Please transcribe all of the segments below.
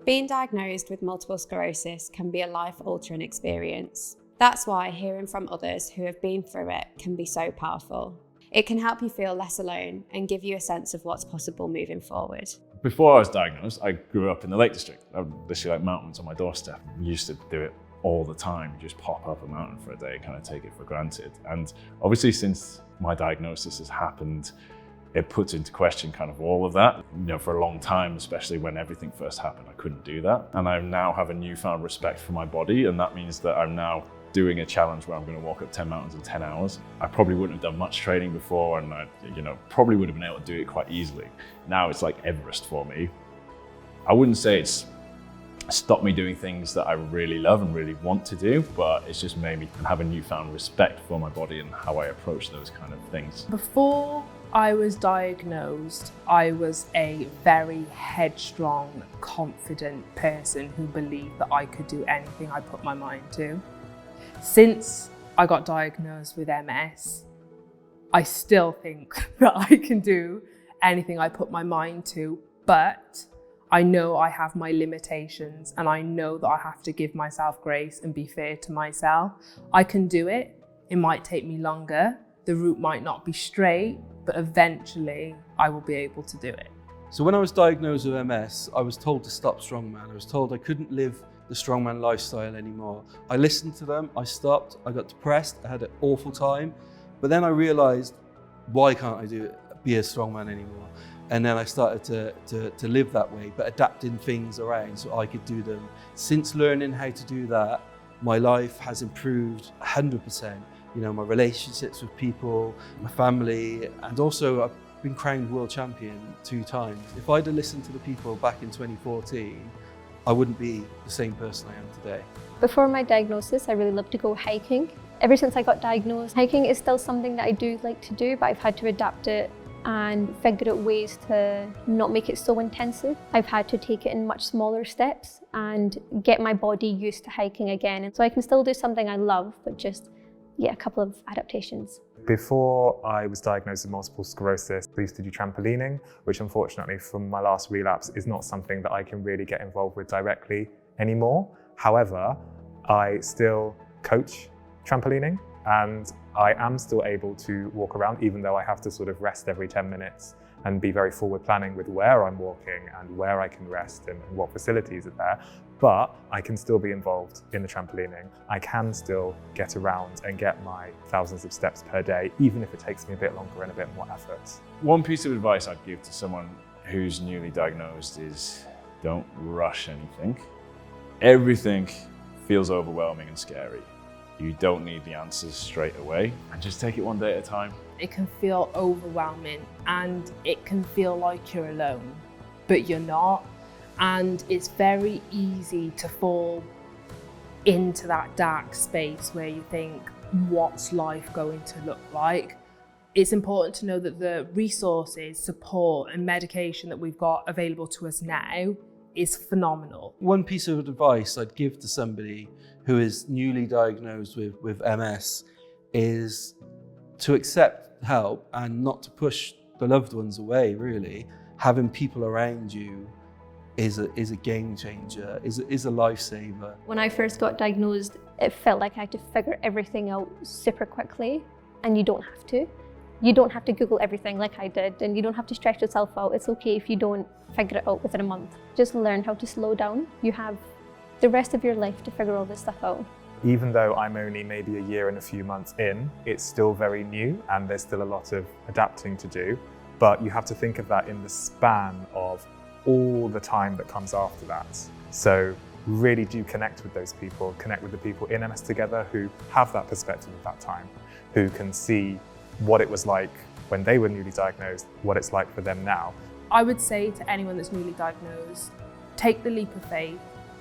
Being diagnosed with multiple sclerosis can be a life-altering experience. That's why hearing from others who have been through it can be so powerful. It can help you feel less alone and give you a sense of what's possible moving forward. Before I was diagnosed, I grew up in the Lake District. I would literally like mountains on my doorstep. We used to do it all the time. You just pop up a mountain for a day and kind of take it for granted. And obviously since my diagnosis has happened, it puts into question kind of all of that. You know, for a long time, especially when everything first happened, I couldn't do that. And I now have a newfound respect for my body. And that means that I'm now doing a challenge where I'm going to walk up 10 mountains in 10 hours. I probably wouldn't have done much training before, and I, probably would have been able to do it quite easily. Now it's like Everest for me. I wouldn't say it's stopped me doing things that I really love and really want to do, but it's just made me have a newfound respect for my body and how I approach those kind of things. Before I was diagnosed, I was a very headstrong, confident person who believed that I could do anything I put my mind to. Since I got diagnosed with MS, I still think that I can do anything I put my mind to, but I know I have my limitations and I know that I have to give myself grace and be fair to myself. I can do it. It might take me longer. The route might not be straight, but eventually I will be able to do it. So when I was diagnosed with MS, I was told to stop strongman. I was told I couldn't live the strongman lifestyle anymore. I listened to them, I stopped, I got depressed, I had an awful time. But then I realized, why can't I be a strongman anymore? And then I started to live that way, but adapting things around so I could do them. Since learning how to do that, my life has improved 100%. You know, my relationships with people, my family, and also I've been crowned world champion 2 times. If I'd have listened to the people back in 2014, I wouldn't be the same person I am today. Before my diagnosis, I really loved to go hiking. Ever since I got diagnosed, hiking is still something that I do like to do, but I've had to adapt it and figure out ways to not make it so intensive. I've had to take it in much smaller steps and get my body used to hiking again. And so I can still do something I love, but just, a couple of adaptations. Before I was diagnosed with multiple sclerosis, I used to do trampolining, which unfortunately from my last relapse is not something that I can really get involved with directly anymore. However, I still coach trampolining and I am still able to walk around, even though I have to sort of rest every 10 minutes and be very forward planning with where I'm walking and where I can rest and what facilities are there. But I can still be involved in the trampolining. I can still get around and get my thousands of steps per day, even if it takes me a bit longer and a bit more effort. One piece of advice I'd give to someone who's newly diagnosed is don't rush anything. Everything feels overwhelming and scary. You don't need the answers straight away, and just take it one day at a time. It can feel overwhelming and it can feel like you're alone, but you're not. And it's very easy to fall into that dark space where you think, what's life going to look like? It's important to know that the resources, support and medication that we've got available to us now is phenomenal. One piece of advice I'd give to somebody who is newly diagnosed with MS is to accept help and not to push the loved ones away, really. Having people around you is a game changer, is a lifesaver. When I first got diagnosed, it felt like I had to figure everything out super quickly, and you don't have to. You don't have to Google everything like I did, and you don't have to stretch yourself out. It's okay if you don't figure it out within a month. Just learn how to slow down. You have the rest of your life to figure all this stuff out. Even though I'm only maybe a year and a few months in, it's still very new and there's still a lot of adapting to do. But you have to think of that in the span of all the time that comes after that. So really do connect with those people, connect with the people in MS Together who have that perspective of that time, who can see what it was like when they were newly diagnosed, what it's like for them now. I would say to anyone that's newly diagnosed, take the leap of faith,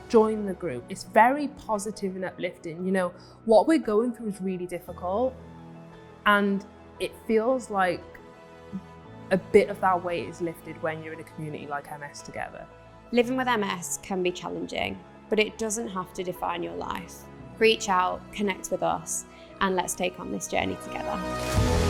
join the group. It's very positive and uplifting. You know, what we're going through is really difficult and it feels like a bit of that weight is lifted when you're in a community like MS Together. Living with MS can be challenging, but it doesn't have to define your life. Reach out, connect with us, and let's take on this journey together.